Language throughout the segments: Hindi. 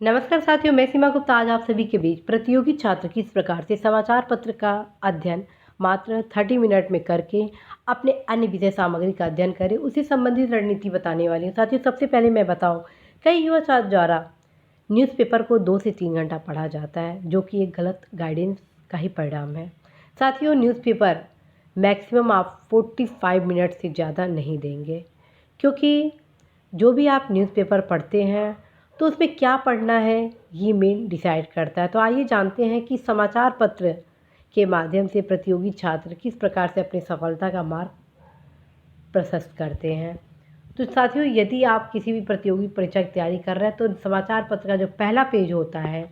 नमस्कार साथियों, मैं सीमा गुप्ता आज आप सभी के बीच प्रतियोगी छात्र किस प्रकार से समाचार पत्र का अध्ययन मात्र 30 मिनट में करके अपने अन्य विषय सामग्री का अध्ययन करें, उससे संबंधित रणनीति बताने वाली हूँ। साथियों, सबसे पहले मैं बताऊँ, कई युवा छात्र द्वारा न्यूज़पेपर को 2 से 3 घंटा पढ़ा जाता है, जो कि एक गलत गाइडेंस का ही परिणाम है। साथियों, न्यूज़पेपर मैक्सिमम आप 45 मिनट से ज़्यादा नहीं देंगे, क्योंकि जो भी आप न्यूज़पेपर पढ़ते हैं तो उसमें क्या पढ़ना है ये मेन डिसाइड करता है। तो आइए जानते हैं कि समाचार पत्र के माध्यम से प्रतियोगी छात्र किस प्रकार से अपनी सफलता का मार्ग प्रशस्त करते हैं। तो साथियों, यदि आप किसी भी प्रतियोगी परीक्षा की तैयारी कर रहे हैं तो समाचार पत्र का जो पहला पेज होता है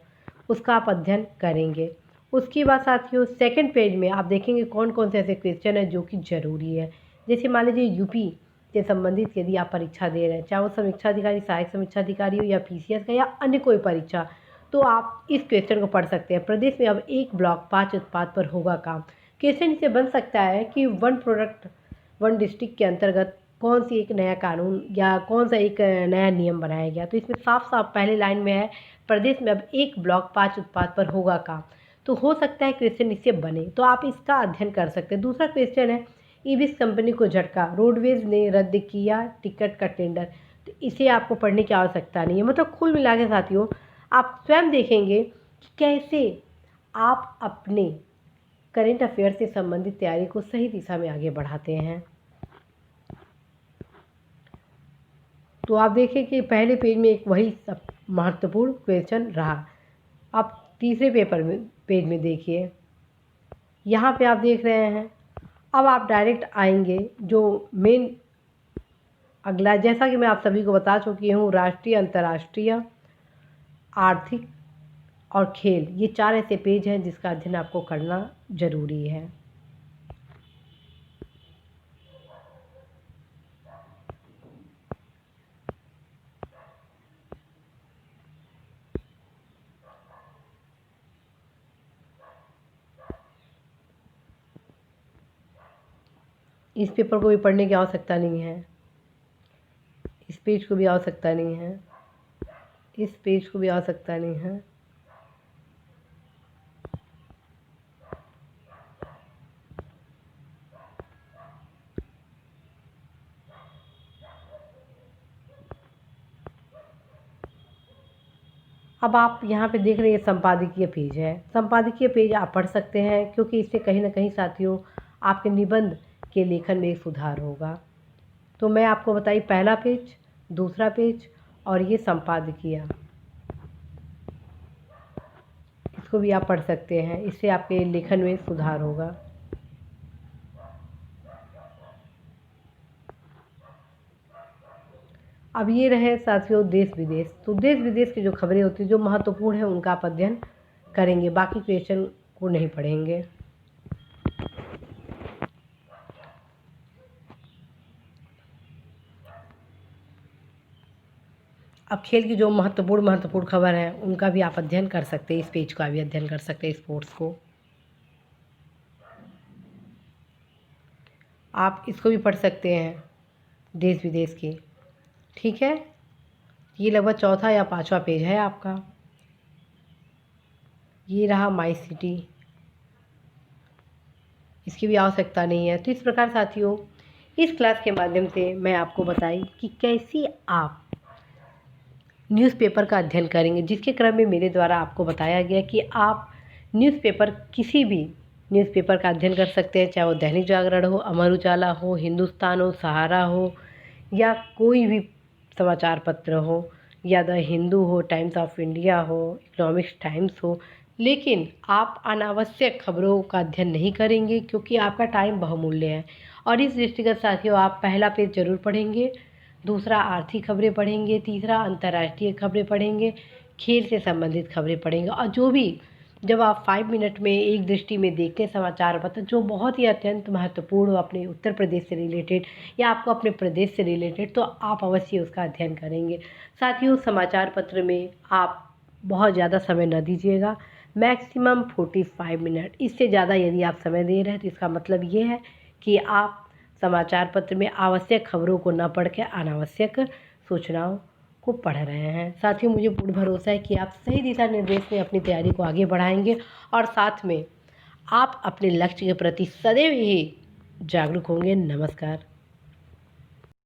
उसका आप अध्ययन करेंगे। उसके बाद साथियों, सेकंड पेज में आप देखेंगे कौन कौन से ऐसे क्वेश्चन हैं जो कि ज़रूरी है। जैसे मान लीजिए यूपी से संबंधित यदि आप परीक्षा दे रहे हैं, चाहे वो समीक्षा अधिकारी, सहायक समीक्षा अधिकारी हो या पीसीएस का या अन्य कोई परीक्षा, तो आप इस क्वेश्चन को पढ़ सकते हैं। प्रदेश में अब एक ब्लॉक 5 उत्पाद पर होगा काम। क्वेश्चन इससे बन सकता है कि वन प्रोडक्ट वन डिस्ट्रिक्ट के अंतर्गत कौन सी एक नया कानून या कौन सा एक नया नियम बनाया गया। तो इसमें साफ साफ पहले लाइन में है, प्रदेश में अब एक ब्लॉक 5 उत्पाद पर होगा काम। तो हो सकता है क्वेश्चन इससे बने, तो आप इसका अध्ययन कर सकते हैं। दूसरा क्वेश्चन है, ईवीएस कंपनी को झटका, रोडवेज ने रद्द किया टिकट का टेंडर। तो इसे आपको पढ़ने की आवश्यकता नहीं है। मतलब कुल मिला के साथियों, आप स्वयं देखेंगे कि कैसे आप अपने करेंट अफेयर से संबंधित तैयारी को सही दिशा में आगे बढ़ाते हैं। तो आप देखें कि पहले पेज में एक वही सब महत्वपूर्ण क्वेश्चन रहा। आप तीसरे पेज में देखिए, यहाँ पे आप देख रहे हैं। अब आप डायरेक्ट आएंगे जो मेन अगला, जैसा कि मैं आप सभी को बता चुकी हूँ, राष्ट्रीय, अंतर्राष्ट्रीय, आर्थिक और खेल, ये 4 ऐसे पेज हैं जिसका अध्ययन आपको करना ज़रूरी है। इस पेपर को भी पढ़ने की आवश्यकता नहीं है, इस पेज को भी आवश्यकता नहीं है, इस पेज को भी आवश्यकता नहीं है। अब आप यहाँ पे देख रहे हैं संपादकीय पेज है। संपादकीय पेज आप पढ़ सकते हैं, क्योंकि इससे कहीं ना कहीं साथियों आपके निबंध के लेखन में एक सुधार होगा। तो मैं आपको बताई, पहला पेज, दूसरा पेज और ये संपादकीय, इसको भी आप पढ़ सकते हैं। इससे आपके लेखन में सुधार होगा। अब ये रहे साथियों देश विदेश। तो देश विदेश की जो खबरें होती हैं, जो महत्वपूर्ण है, उनका आप अध्ययन करेंगे, बाकी क्वेश्चन को नहीं पढ़ेंगे। अब खेल की जो महत्वपूर्ण खबर है उनका भी आप अध्ययन कर सकते हैं। इस पेज का भी अध्ययन कर सकते हैं। स्पोर्ट्स को आप इसको भी पढ़ सकते हैं, देश विदेश की। ठीक है, ये लगभग चौथा या पांचवा पेज है आपका। ये रहा माई सिटी, इसकी भी आवश्यकता नहीं है। तो इस प्रकार साथियों, इस क्लास के माध्यम से मैं आपको बताई कि कैसे आप न्यूज़पेपर का अध्ययन करेंगे, जिसके क्रम में मेरे द्वारा आपको बताया गया कि आप न्यूज़पेपर, किसी भी न्यूज़पेपर का अध्ययन कर सकते हैं, चाहे वो दैनिक जागरण हो, अमर उजाला हो, हिंदुस्तान हो, सहारा हो, या कोई भी समाचार पत्र हो, या द हिंदू हो, टाइम्स ऑफ इंडिया हो, इकोनॉमिक्स टाइम्स हो। लेकिन आप अनावश्यक खबरों का अध्ययन नहीं करेंगे, क्योंकि आपका टाइम बहुमूल्य है। और इस दृष्टिगत साथियों, आप पहला पेज जरूर पढ़ेंगे, दूसरा आर्थिक खबरें पढ़ेंगे, तीसरा अंतर्राष्ट्रीय खबरें पढ़ेंगे, खेल से संबंधित खबरें पढ़ेंगे। और जो भी, जब आप 5 मिनट में एक दृष्टि में देखते हैं समाचार पत्र, जो बहुत ही अत्यंत महत्वपूर्ण हो अपने उत्तर प्रदेश से रिलेटेड या आपको अपने प्रदेश से रिलेटेड, तो आप अवश्य उसका अध्ययन करेंगे। साथियों, समाचार पत्र में आप बहुत ज़्यादा समय न दीजिएगा, मैक्सिमम 45 मिनट। इससे ज़्यादा यदि आप समय दे रहे हैं तो इसका मतलब ये है कि आप समाचार पत्र में आवश्यक खबरों को न पढ़ के अनावश्यक सूचनाओं को पढ़ रहे हैं। साथियों, मुझे पूर्ण भरोसा है कि आप सही दिशा निर्देश में अपनी तैयारी को आगे बढ़ाएंगे और साथ में आप अपने लक्ष्य के प्रति सदैव ही जागरूक होंगे। नमस्कार।